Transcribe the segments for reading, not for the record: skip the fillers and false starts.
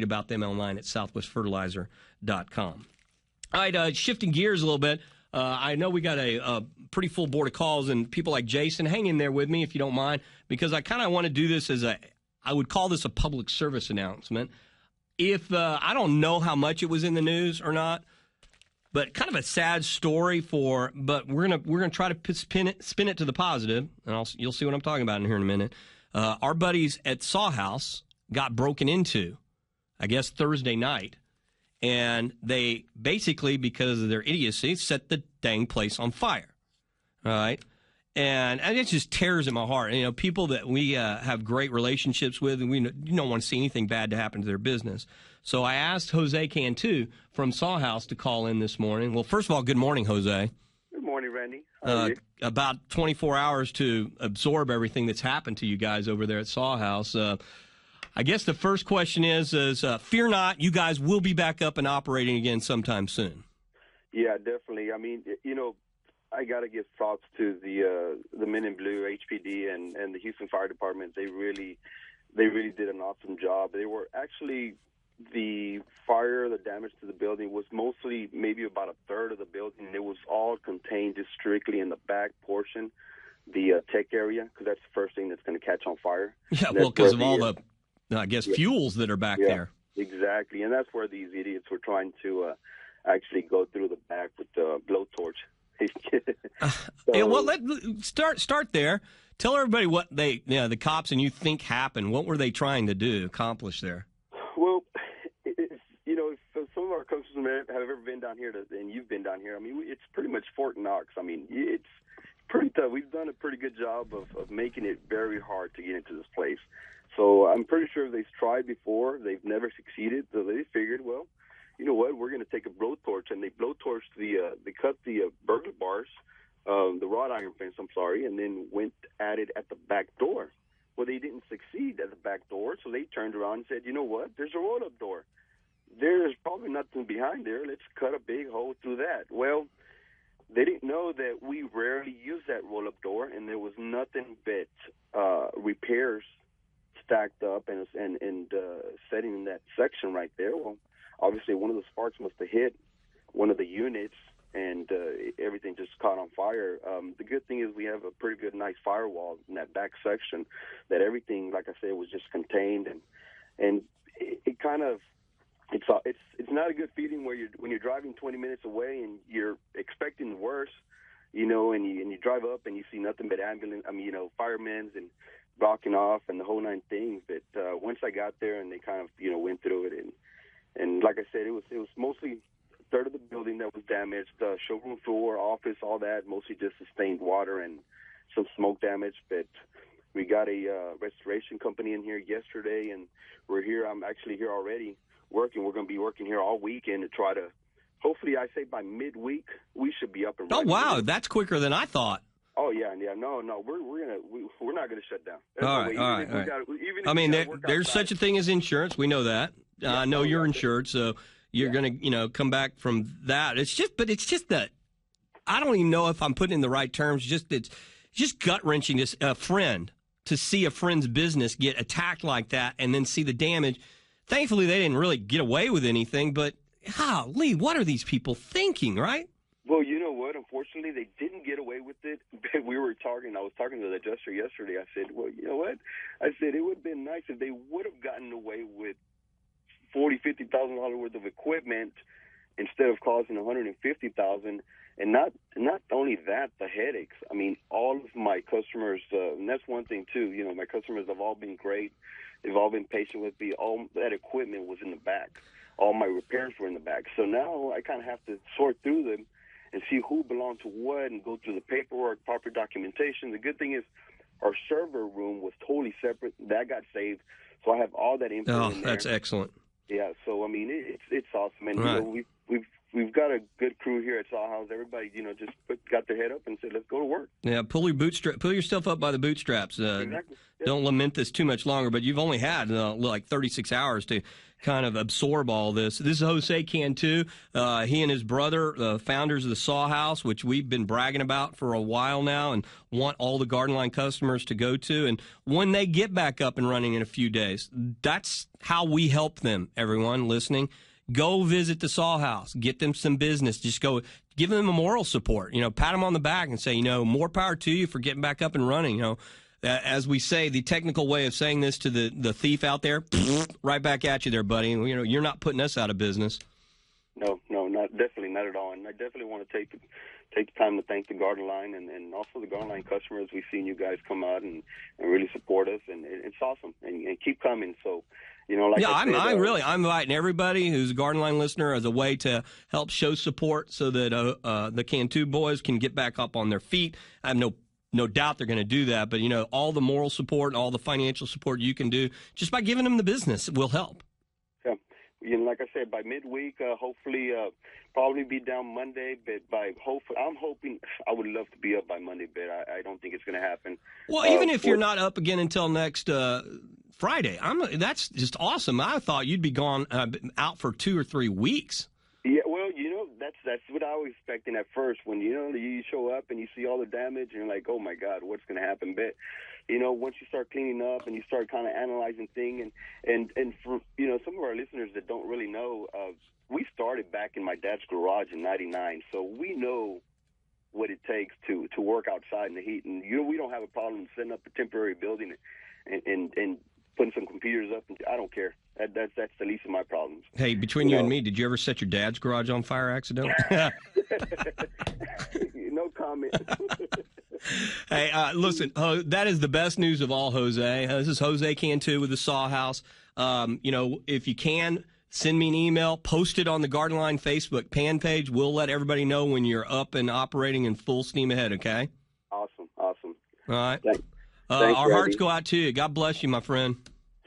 about them online at southwestfertilizer.com. All right, shifting gears a little bit. I know we got a pretty full board of calls, and people like Jason, hang in there with me if you don't mind, because I kind of want to do this as I would call this a public service announcement. If I don't know how much it was in the news or not, but kind of a sad story but we're gonna try to spin it to the positive, and you'll see what I'm talking about in here in a minute. Our buddies at Saw House got broken into, I guess, Thursday night. And they basically, because of their idiocy, set the dang place on fire. All right? And it just tears at my heart. You know, people that we have great relationships with, and you don't want to see anything bad to happen to their business. So I asked Jose Cantu from Saw House to call in this morning. Well, first of all, good morning, Jose. Good morning, Randy. How are you? About 24 hours to absorb everything that's happened to you guys over there at Saw House. I guess the first question is fear not, you guys will be back up and operating again sometime soon. Yeah, definitely. I mean, you know, I got to give props to the Men in Blue, HPD, and the Houston Fire Department. They really did an awesome job. They were actually, the damage to the building was mostly maybe about a third of the building. It was all contained just strictly in the back portion, the tech area, because that's the first thing that's going to catch on fire. Yeah, well, because of all the fuels that are back there. Exactly, and that's where these idiots were trying to actually go through the back with the blowtorch. Yeah, well, let's start there. Tell everybody what the cops and you think happened. What were they trying to accomplish there? Well, you know, if some of our customers have ever been down here, and you've been down here, I mean, it's pretty much Fort Knox. I mean, it's pretty tough. We've done a pretty good job of making it very hard to get into this place. So I'm pretty sure they've tried before. They've never succeeded. So they figured, well, you know what? We're going to take a blowtorch, and they blowtorched they cut the burglar bars, the wrought iron fence. And then went at it at the back door. Well, they didn't succeed at the back door, so they turned around and said, you know what? There's a roll-up door. There's probably nothing behind there. Let's cut a big hole through that. Well, they didn't know that we rarely use that roll-up door, and there was nothing but repairs stacked up and setting in that section right there. Well, obviously one of the sparks must have hit one of the units, and everything just caught on fire. The good thing is we have a pretty good, nice firewall in that back section that everything, like I said, was just contained, and it kind of it's not a good feeling when you're driving 20 minutes away and you're expecting the worst, you know, and you drive up and you see nothing but firemen and blocking off and the whole nine things. But once I got there and they kind of, you know, went through it, and like I said, it was mostly a third of the building that was damaged, showroom floor, office, all that, mostly just sustained water and some smoke damage. But we got a restoration company in here yesterday, and we're here. I'm actually here already working. We're going to be working here all weekend to try to, hopefully, I say by midweek, we should be up and running. Oh, wow, that's quicker than I thought. Oh yeah, no, we're not gonna shut down. All right. I mean, there's such a thing as insurance. We know that. I know you're insured, so you're gonna, come back from that. It's just that I don't even know if I'm putting it in the right terms. It's just gut wrenching to see a friend's business get attacked like that, and then see the damage. Thankfully, they didn't really get away with anything, but Lee, what are these people thinking, right? Well, you know what? Unfortunately, they didn't get away with it. I was talking to the adjuster yesterday. I said, well, you know what? I said, it would have been nice if they would have gotten away with $40,000, $50,000 worth of equipment instead of causing $150,000. And not only that, the headaches. I mean, all of my customers, and that's one thing too. You know, my customers have all been great. They've all been patient with me. All that equipment was in the back. All my repairs were in the back. So now I kind of have to sort through them and see who belonged to what and go through the paperwork, proper documentation. The good thing is our server room was totally separate. That got saved. So I have all that info in there. That's excellent. Yeah, so, I mean, it's awesome. And, right. You know, we've got a good crew here at Saw House. Everybody, you know, just got their head up and said, let's go to work. Yeah, pull yourself up by the bootstraps. Exactly. Yeah. Don't lament this too much longer, but you've only had like 36 hours to kind of absorb all this. This is Jose Cantu. He and his brother, founders of the Saw House, which we've been bragging about for a while now and want all the GardenLine customers to go to. And when they get back up and running in a few days, that's how we help them, everyone listening. Go visit the Saw House. Get them some business. Just go give them a moral support. Pat them on the back and say, more power to you for getting back up and running. As we say, the technical way of saying this to the thief out there, right back at you there, buddy. You're not putting us out of business. No, definitely not at all. And I definitely want to take the time to thank the GardenLine and also the GardenLine customers. We've seen you guys come out and really support us, and it's awesome. And keep coming. So, I'm inviting everybody who's a GardenLine listener as a way to help show support so that the Cantu boys can get back up on their feet. I have no doubt they're going to do that, but all the moral support and all the financial support you can do just by giving them the business will help. Yeah, like I said, by midweek, hopefully, probably be down Monday. But I'm hoping. I would love to be up by Monday, but I don't think it's going to happen. Well, even if you're not up again until next Friday, that's just awesome. I thought you'd be gone out for 2 or 3 weeks. Yeah, well, that's what I was expecting at first. When you show up and you see all the damage, and you're like, oh my God, what's going to happen? But once you start cleaning up and you start kind of analyzing things, and for some of our listeners that don't really know, we started back in my dad's garage in '99, so we know what it takes to work outside in the heat, and we don't have a problem setting up a temporary building and putting some computers up. I don't care. That's the least of my problems. Hey, between you and me, did you ever set your dad's garage on fire accidentally? No comment. Hey, listen, that is the best news of all, Jose. This is Jose Cantu with the Saw House. If you can, send me an email, post it on the GardenLine Facebook fan page. We'll let everybody know when you're up and operating in full steam ahead, okay? Awesome. All right. Thanks, our hearts go out to you. God bless you, my friend.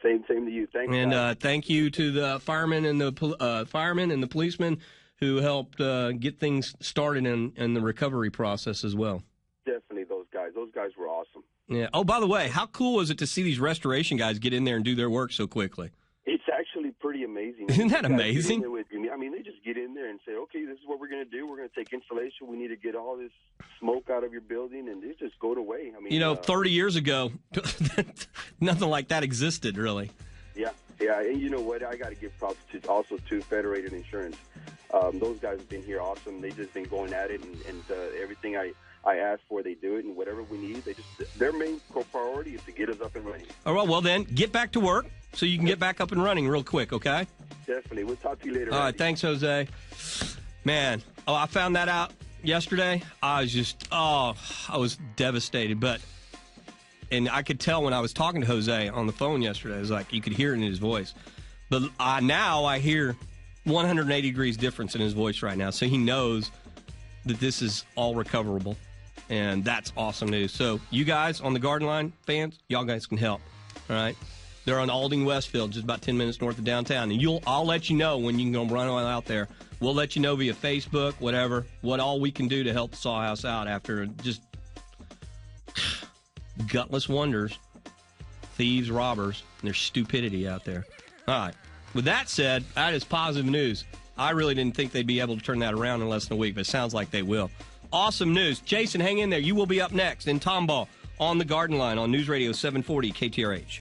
Same to you. Thanks. And thank you to the firemen and the policemen who helped get things started in the recovery process as well. Definitely those guys. Those guys were awesome. Yeah. Oh, by the way, how cool was it to see these restoration guys get in there and do their work so quickly? It's actually pretty amazing. Isn't that amazing? They just get in there and say, okay, this is what we're going to do. We're going to take insulation. We need to get all this smoke out of your building, and they just go away. 30 years ago, nothing like that existed, really. Yeah. And you know what? I got to give props to Federated Insurance. Those guys have been here awesome. They've just been going at it, and everything I ask for, they do it, and whatever we need, their main priority is to get us up and running. All right, well then, get back to work so you can get back up and running real quick, okay? Definitely. We'll talk to you later. All right, thanks, Jose. Man, I found that out yesterday. I was devastated, and I could tell when I was talking to Jose on the phone yesterday, it was like you could hear it in his voice. But now I hear 180 degrees difference in his voice right now, so he knows that this is all recoverable, and that's awesome news. So you guys on the GardenLine fans, y'all guys can help, all right? They're on Alding Westfield, just about 10 minutes north of downtown, and I'll let you know when you can go run on out there. We'll let you know via Facebook, whatever, what all we can do to help the Saw House out after just gutless wonders, thieves, robbers, and their stupidity out there. All right. With that said, that is positive news. I really didn't think they'd be able to turn that around in less than a week, but it sounds like they will. Awesome news. Jason, hang in there. You will be up next in Tomball on the GardenLine on News Radio 740 KTRH.